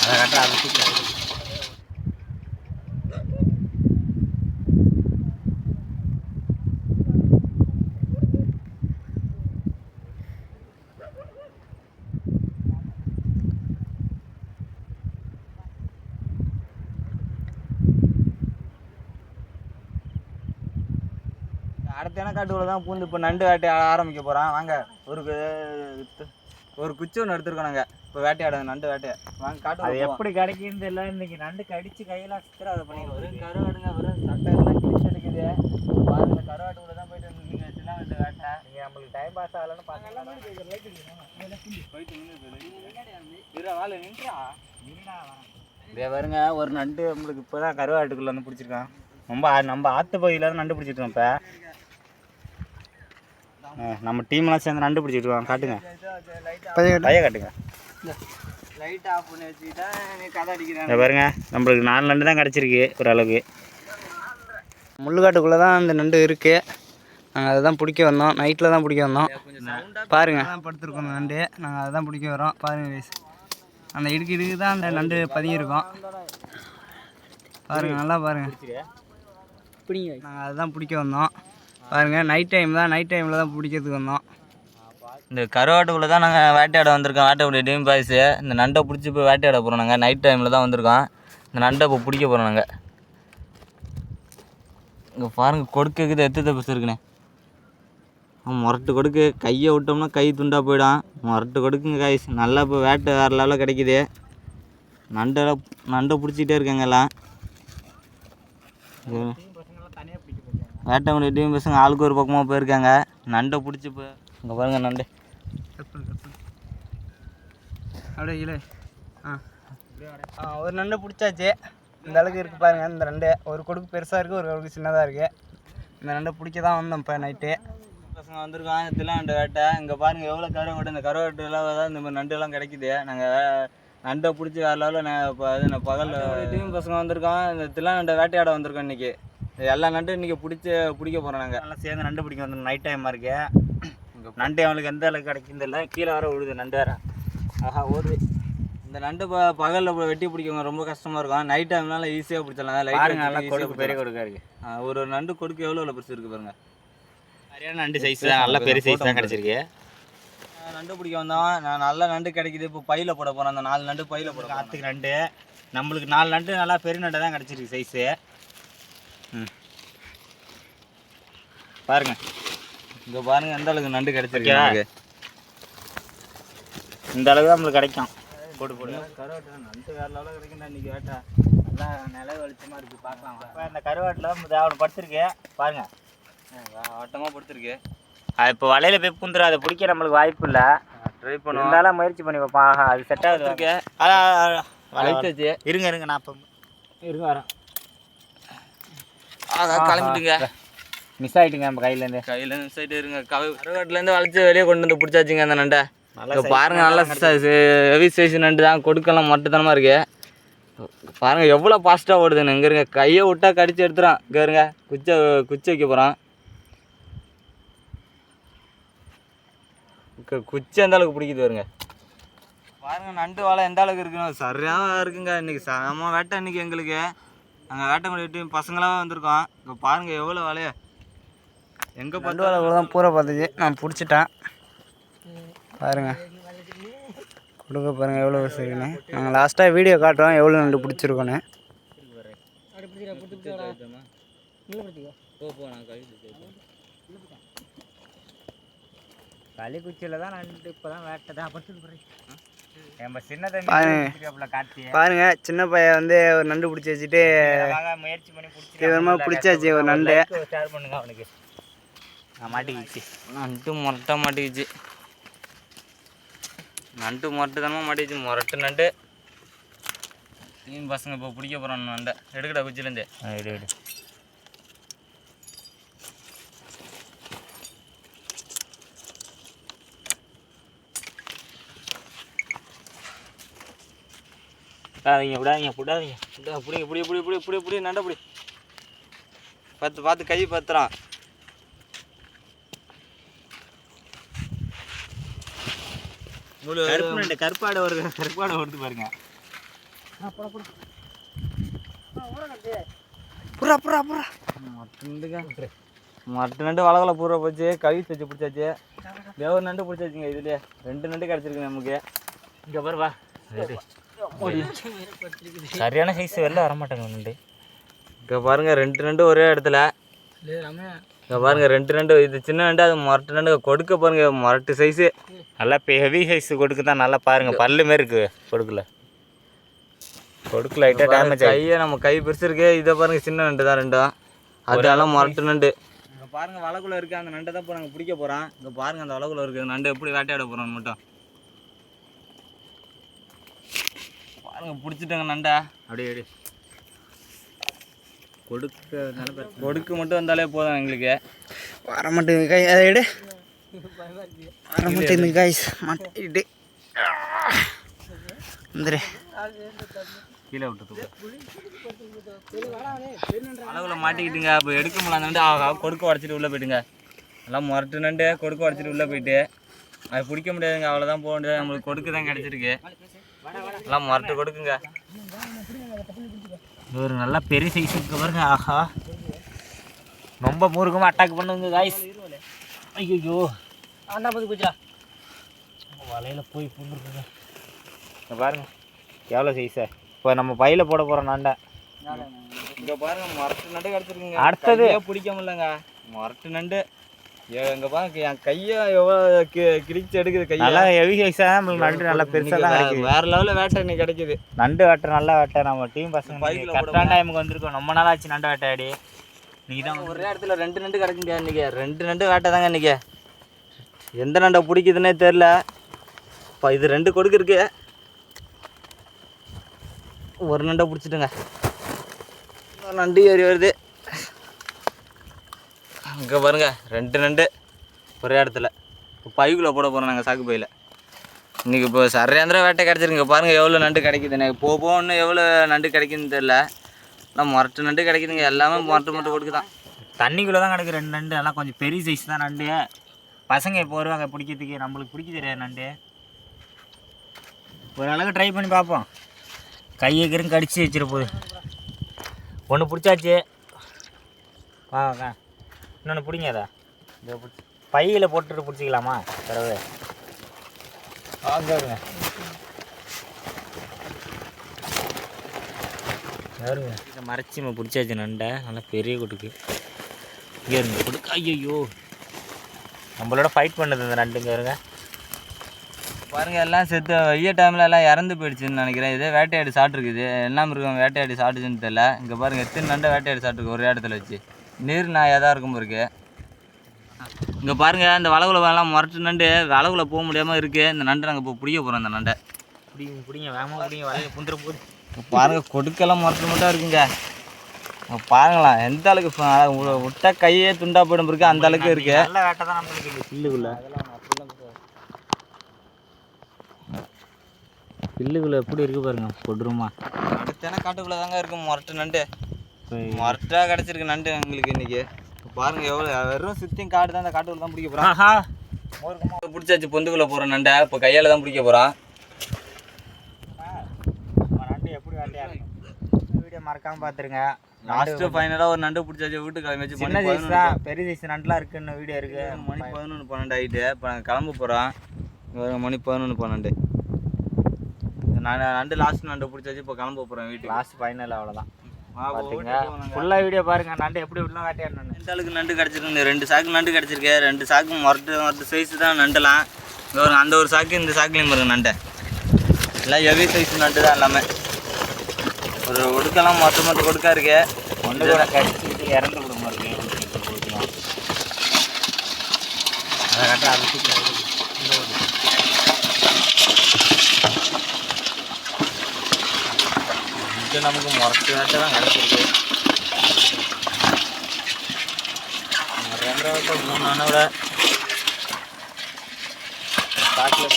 அதை கட்ட அதை தூக்கி அடுத்த காட்டுக்குள்ள தான் பூந்து இப்போ நண்டு வேட்டையாட ஆரம்பிக்க போகிறான். வாங்க ஒரு குச்சி ஒன்று எடுத்துருக்கோம் நாங்கள் இப்போ வேட்டையாட நண்டு வேட்டையை. வாங்க காட்டு அது எப்படி கிடைக்குன்னு தெரியல. இன்னைக்கு நண்டு கடிச்சு கையெல்லாம் சுற்றுற அதை பண்ணி வெறும் கருவாடுங்க வெறும் சட்டையெல்லாம் கிழிச்சு எடுக்குது. பாருங்க கருவாட்டுக்குள்ளே தான் போயிட்டு நீங்கள் வச்சுலாம் நண்டு வேட்டை நீங்கள் நம்மளுக்கு டைம் பாஸ் ஆகலன்னு பார்த்தீங்கன்னா இதே வருங்க ஒரு நண்டு நம்மளுக்கு இப்போ தான் கருவாட்டுக்குள்ளே வந்து பிடிச்சிருக்கான். நம்ம ஆற்று பகுதியில் தான் நண்டு பிடிச்சிருக்கோம். இப்போ நம்ம டீம்லாம் சேர்ந்து நண்டு பிடிச்சிட்டு இருக்கோம். காட்டுங்க பைய காட்டுங்க. லைட் ஆஃப் பண்ணி வச்சுக்கிட்டா நீ கதை அடிக்கிறேன். பாருங்க நம்மளுக்கு 4 நண்டு தான் கிடச்சிருக்கு ஓரளவுக்கு. முள்ளுக்காட்டுக்குள்ளே தான் அந்த நண்டு இருக்குது. நாங்கள் அதை தான் பிடிக்க வந்தோம். நைட்டில் தான் பிடிக்க வந்தோம். பாருங்கள் தான் படுத்துருக்கோம் அந்த நண்டு. நாங்கள் அதை தான் பிடிக்க வரோம். பாருங்கள் அந்த இடுக்கு தான் அந்த நண்டு பதுங்கியிருக்கோம். பாருங்கள் நல்லா பாருங்கள். நாங்கள் அதை தான் பிடிக்க வந்தோம். பாருங்கள் நைட் டைமில் தான் பிடிக்கிறதுக்கு வந்தோம். இந்த கருவாட்டுக்குள்ளே தான் நாங்கள் வேட்டையாட வந்திருக்கோம். வேட்டையாட டீம் பாய்ஸு இந்த நண்டை பிடிச்சி போய் வேட்டையாட போகிறோம். நாங்கள் நைட் டைமில் தான் வந்திருக்கோம். இந்த நண்டை இப்போ பிடிக்க போகிறோம் நாங்கள். இங்கே பாருங்கள் கொடுக்குது எத்து தப்பிச்சு இருக்குண்ணே. முரட்டு கொடுக்கு கையை விட்டோம்னா கை துண்டாக போயிடும். முரட்டு கொடுக்குங்க காய்ஸ். நல்லா இப்போ வேட்டை வேறு லெவலில் கிடைக்கிது. நண்டை பிடிச்சிக்கிட்டே இருக்காங்க எல்லாம். வேட்டை முடிய டீம் பசங்க ஆளுக்கு ஒரு பக்கமாக போயிருக்காங்க. நண்டை பிடிச்சி இப்போ இங்கே பாருங்க நண்டு அப்படியே இல்லை. ஒரு நண்டை பிடிச்சாச்சு. இந்த அளவுக்கு இருக்குது பாருங்கள். இந்த நண்டு ஒரு கொடுக்கு பெருசாக இருக்குது, ஒரு கொடுக்கு சின்னதாக இருக்குது. இந்த நண்டை பிடிக்க தான் வந்தோம் இப்போ நைட்டு. பசங்க வந்திருக்காங்க தில்லாண்டு வேட்டை. இங்கே பாருங்கள் எவ்வளோ கருவாட்டு. இந்த கருவாட்டுலாம் தான் இந்த மாதிரி நண்டுலாம் கிடைக்குது. நாங்கள் நண்டை பிடிச்சி வேறு லெவலில் இப்போ அது பகல் டீம் பசங்க வந்திருக்கோம். இந்த தில்லாண்டு வேட்டையாட வந்திருக்கோம் இன்றைக்கி. எல்லா நண்டு இன்றைக்கி பிடிக்க போகிறோம். நாங்கள் நல்லா சேர்ந்து நண்டு பிடிக்க வந்து நைட் டைமாக இருக்கு. நண்டு அவங்களுக்கு எந்த அளவுக்கு கிடைக்குது இல்லை. கீழே வர விழுது நண்டு வேறு. ஆஹா ஓடுது. இந்த நண்டு பகலில் வெட்டி பிடிக்கவங்க ரொம்ப கஷ்டமாக இருக்கும். நைட் டைம்னால ஈஸியாக பிடிச்சிடலாம். லைட் நல்லா கொடுக்கு பெரிய கொடுக்கா இருக்குது. ஒரு நண்டு கொடுக்கு எவ்வளோ பெருசு இருக்குது பாருங்கள். சரியான நண்டு சைஸ் தான். நல்ல பெரிய சைஸ் தான் கிடச்சிருக்கு. நண்டு பிடிக்க வந்தோம். நான் நல்ல நண்டு கிடைக்கிது. இப்போ பையில் போட போகிறோம். அந்த 4 நண்டு பையில் போட ஆற்றுக்கு நண்டு. நம்மளுக்கு 4 நண்டு நல்லா பெரிய நண்டு தான் கிடச்சிருக்கு சைஸு. பாருங்க இங்கே பாருங்கள் எந்த அளவுக்கு நண்டு கிடச்சிருக்கு. இந்த அளவுக்கு தான் நம்மளுக்கு கிடைக்கும். போட்டு கருவாட்டு நண்டு வேறு லெவலில் கிடைக்குண்டா இன்றைக்கி வேட்டை. நல்லா நில வெளிச்சமாக இருக்குது பார்க்கலாம். இப்போ இந்த கருவாட்டில் அவனை படுத்துருக்கு பாருங்கள். வட்டமாக படுத்துருக்கு. அது இப்போ வலையில் போய் பூந்துடும். அதை பிடிக்க நம்மளுக்கு வாய்ப்பு இல்லை. ட்ரை பண்ணுவோம். இருந்தாலும் முயற்சி பண்ணி வைப்பா. அது செட் ஆகுது இருக்கு. வச்சு இருங்க நான் இப்போ இருங்க வரேன். கிளம்பிட்டுங்க. மிஸ் ஆகிட்டுங்க நம்ம கையிலேருந்து மிஸ் ஆகிட்டு இருங்க. கருவாட்டிலேருந்து வளைச்சி வெளியே கொண்டு வந்து பிடிச்சாச்சுங்க அந்த நண்டை. பாருங்கள் நல்லா ஹெவி சைஸ் நண்டு தான். கொடுக்கலாம் மொட்டத்தனமாக இருக்குது. பாருங்கள் எவ்வளோ ஃபாஸ்ட்டாக ஓடுதுன்னு. இங்கே இருங்க கையை விட்டா கடிச்சு எடுத்துகிறான். இங்கே இருங்க குச்சி வைக்க போகிறான். குச்சி எந்த அளவுக்கு பிடிக்குது வருங்க. பாருங்கள் நண்டு வாழை எந்த அளவுக்கு இருக்குன்னு சரியாக இருக்குங்க. இன்றைக்கி செம வேட்டை. இன்றைக்கி எங்களுக்கு நாங்கள் வேட்டை முடிட்டு பசங்களாக வந்திருக்கோம். இப்போ பாருங்கள் எவ்வளோ வேலையை. எங்கே பார்த்து வேலை இவ்வளோ தான் பூரா பார்த்துச்சு. நான் பிடிச்சிட்டேன். பாருங்கள் கொடுக்க பாருங்கள் எவ்வளோ இருக்குன்னு. நாங்கள் லாஸ்ட்டாக வீடியோ காட்டுறோம் எவ்வளோ நண்டு பிடிச்சிருக்கோன்னு. களி குச்சியில் தான் நண்டு இப்போ தான் வேட்டை தான் நம்ம சின்ன தம்பி பாருங்க. சின்ன பையன் வந்து ஒரு நண்டு பிடிச்சி வச்சுட்டு முயற்சி பண்ணி தீவிரமாக பிடிச்சாச்சு ஒரு நண்டு. ஷேர் பண்ணுங்க அவனுக்கு. மாட்டிக்கிச்சு நண்டு முரட்டாக மாட்டிக்கிச்சு. நண்டு முரட்டுத்தனமாக மாட்டிக்கிச்சு. முரட்டு நண்டு. மீன் பசங்க இப்போ பிடிக்க போகிறோம் நண்டை. எடுக்கடா குச்சிலேருந்து எடு. விடாதீங்க புடி நண்டை பிடி. பார்த்து கை பத்துறான். கருப்பாடை வருது பாருங்க. புறா புறா புறா மற்ற நண்டு வளகலை பூரா போச்சு, கவி வச்சு பிடிச்சாச்சு, தேவர் நண்டு பிடிச்சாச்சுங்க. இதுலேயே 2 நண்டு கிடச்சிருக்கு நமக்கு. இங்கே பாருவா, சரியான சைஸ் வெளில வரமாட்டேங்க நண்டு. இங்கே பாருங்கள் 2 நண்டு ஒரே இடத்துல. இங்கே பாருங்கள் 2 நண்டு, இது சின்ன நண்டு, அது மொரட்டு நண்டு. கொடுக்க பாருங்கள் மொரட்டு சைஸு, நல்லா ஹெவி சைஸ் கொடுக்கு தான். நல்லா பாருங்கள், பல்லு மாரி இருக்குது கொடுக்கு லைட்டாக டேமேஜ் கையை நம்ம கை பெருசு இருக்கு. இதை பாருங்கள் சின்ன நண்டு தான் ரெண்டும், அதெல்லாம் மொரட்டு நண்டு. இங்கே பாருங்கள் வலைக்குள்ளே இருக்குது அந்த நண்டை தான் இப்போ நாங்கள் பிடிக்க போகிறோம். இங்கே பாருங்கள் அந்த வலைக்குள்ளே இருக்குது நண்டு எப்படி வேட்டையாட போகிறோன்னு மட்டும் பாருங்கள். பிடிச்சிட்டோங்க நண்டை. அப்படியே கொடுக்கு மட்டும் வந்தாலே போதும் எங்களுக்கு. வர மாட்டேங்குது காய், அதை எடு. வர மாட்டேங்குது காய், மாட்டிட்டு வந்துடு கீழே விட்டு அளவில் மாட்டிக்கிட்டுங்க. இப்போ எடுக்க முடியல அந்த நண்டு. கொடுக்க உடச்சிட்டு உள்ளே போயிட்டுங்க. எல்லாம் முரட்டு நண்டு கொடுக்க உடச்சிட்டு உள்ளே போயிட்டு அது பிடிக்க முடியாதுங்க. அவ்வளோதான் போக முடியாது. நம்மளுக்கு கொடுக்கு தான் கிடச்சிருக்கு. எல்லாம் முரட்டு கொடுக்குங்க. ஒரு நல்லா பெரிய சைஸ் இருக்கு பாருங்க. ஆஹா, ரொம்ப முருகமாக அட்டாக் பண்ணுங்க காய்ஸ். ஐயோ அண்ணா போய் போச்சா, வலையில் போய் புண்ணுருக்குங்க. பாருங்க எவ்வளோ சைஸா. இப்போ நம்ம பையில் போட போகிறோம் நண்டை. இங்கே பாருங்க மொரட்டு நண்டு கிடச்சிருக்குங்க. அடுத்தது பிடிக்க முடியலங்க மொரட்டு நண்டு. இங்கே பாருங்க என் கையை எவ்வளோ கிழிச்சு எடுக்குது. கையை நல்லா ஹெவி சைஸாக நம்மளுக்கு நண்டு நல்லா பெருசாக தான் கிடைக்குது. வேறு லெவலில் வேட்டை இன்னைக்கு கிடைக்குது. நண்டு வேட்டை நல்லா வேட்டை. நம்ம டீம் பசங்க கரெக்டான டைமுக்கு வந்திருக்கோம். ரொம்ப நாள் ஆச்சு நண்டு வேட்டையாடி. நீங்கள் தான் ஒரே இடத்துல 2 நண்டு கிடக்குங்க இன்றைக்கி. 2 நண்டு வேட்டை தாங்க இன்றைக்கி. எந்த நண்டை பிடிக்குதுன்னே தெரில. இப்போ இது 2 கொடுக்கு இருக்கு. ஒரு நண்டை பிடிச்சிட்டுங்க. நண்டு ஏறி வருது. இங்கே பாருங்க 2 நண்டு ஒரே இடத்துல. இப்போ பைக்குள்ளே போட போகிறோம் நாங்கள், சாக்கு பையில். இன்றைக்கி இப்போ சரியாந்திர வேட்டை கிடச்சிருங்க. பாருங்கள் எவ்வளோ நண்டு கிடைக்குது. எனக்கு போகணுன்னு எவ்வளோ நண்டு கிடைக்குதுன்னு தெரில. ஆனால் மொரட்டு நண்டு கிடைக்குதுங்க. எல்லாமே மொரட்டு கொடுக்கு தான். தண்ணிக்குள்ளே தான் கிடைக்கும் 2 நண்டு. எல்லாம் கொஞ்சம் பெரிய சைஸ் தான் நண்டு. பசங்க இப்போ வருவாங்க பிடிக்கிறதுக்கு. நம்மளுக்கு பிடிக்க தெரியாது நண்டு. ஓரளவுக்கு ட்ரை பண்ணி பார்ப்போம். கையை கடிச்சு வச்சிட போகுது. ஒன்று பிடிச்சாச்சு. வாங்க இன்னொன்று பிடிங்க. அதை இதை பிடிச்சி பையில் போட்டுட்டு பிடிச்சிக்கலாமா? பிறகு வாங்க மறைச்சி நம்ம பிடிச்சாச்சு நண்டை. நல்லா பெரிய கொடுக்கு. இங்கே இருங்க கொடுக்கு. ஐயோ நம்மளோட ஃபைட் பண்ணுது இந்த நண்டுங்க. இருங்க பாருங்கள் எல்லாம் செத்து வெய்ய டைமில் எல்லாம் இறந்து போயிடுச்சுன்னு நினைக்கிறேன். இதே வேட்டையாடி சாப்பிட்ருக்குது. என்ன மிருகம் வேட்டையாடி சாப்பிட்டுச்சுன்னு தெரியல. இங்கே பாருங்கள் எத்தனை நண்டை வேட்டையாடி சாப்பிட்ருக்கு ஒரு இடத்துல வச்சு. நீர் நாயாக தான் இருக்கும் இருக்கு. இங்கே பாருங்கள் இந்த வளகுல எல்லாம் முரட்டு நண்டு வளகுல போக முடியாமல் இருக்குது. இந்த நண்டை நாங்கள் இப்போ பிடிக்க போகிறோம். இந்த நண்டை பிடிங்க வேகமாக பிடிங்க. வலையை புந்துற போது பாருங்கள் கொடுக்கெல்லாம் முரட்டு மட்டும் இருக்குங்க. பாருங்களேன் எந்த அளவுக்கு விட்டா கையே துண்டா போயிடும் இருக்கு. அந்த அளவுக்கு இருக்கு. நல்ல வேட்டை தான் நம்மளுக்கு பில்லுக்குள்ளே. பில்லுக்குள்ளே எப்படி இருக்குது பாருங்க. கொடுருமா அடுத்தான காட்டுக்குள்ளே தாங்க இருக்கும் முரட்டு நண்டு. முரட்டாக கிடச்சிருக்கு நண்டு எங்களுக்கு இன்றைக்கி. பாருங்கள் எவ்வளோ வெறும் சுற்றியும் காடு தான். அந்த காட்டுக்குள்ளே தான் பிடிக்க போகிறோம். பிடிச்சாச்சு பொந்துக்குள்ளே போகிறோம் நண்டை. இப்போ கையால் தான் பிடிக்க போகிறோம். நண்டு எப்படி வேட்டையாடும் வீடியோ மறக்காமல் பார்த்துருங்க. லாஸ்ட்டு ஃபைனலாக ஒரு நண்டு பிடிச்சாச்சு. வீட்டுக்கு கிளம்பி வச்சு சின்ன சைஸ் தான். பெரிய சைஸ் நண்டுலாம் இருக்குன்னு வீடியோ இருக்குது. மணி 11 12 ஆகிட்டு. இப்போ நாங்கள் கிளம்ப போகிறோம். மணி 11 12. நண்டு லாஸ்ட் நண்டு பிடிச்சாச்சு. இப்போ கிளம்ப போகிறோம் வீட்டுக்கு. லாஸ்ட் ஃபைனல் அவ்வளோதான். பார்த்துங்க ஃபுல்லாக வீடியோ பாருங்கள். நண்டு எப்படி இப்படிலாம் வேட்டையாடணும். எந்த அளவுக்கு நண்டு கிடச்சிருக்கு. 2 சாக்கு நண்டு கிடச்சிருக்கு. 2 சாக்கு மொரட்டு சைஸு தான் நண்டுலாம். அந்த ஒரு சாக்கு இந்த சாக்குலேயும் பாருங்க நண்டை. எல்லாம் ஹெவி சைஸ் நண்டு தான் எல்லாமே. ஒரு ஒடுக்கெல்லாம் மொத்த கொடுக்கா இருக்கு. ஒன்று கூட கடிச்சிக்கிட்டு இறந்து விடுமா இருக்கு. அதை கட்ட அது நமக்கு மொரட்டு வேட்டை தான் கிடச்சிருக்கு. 2 3 நானோட காட்டில்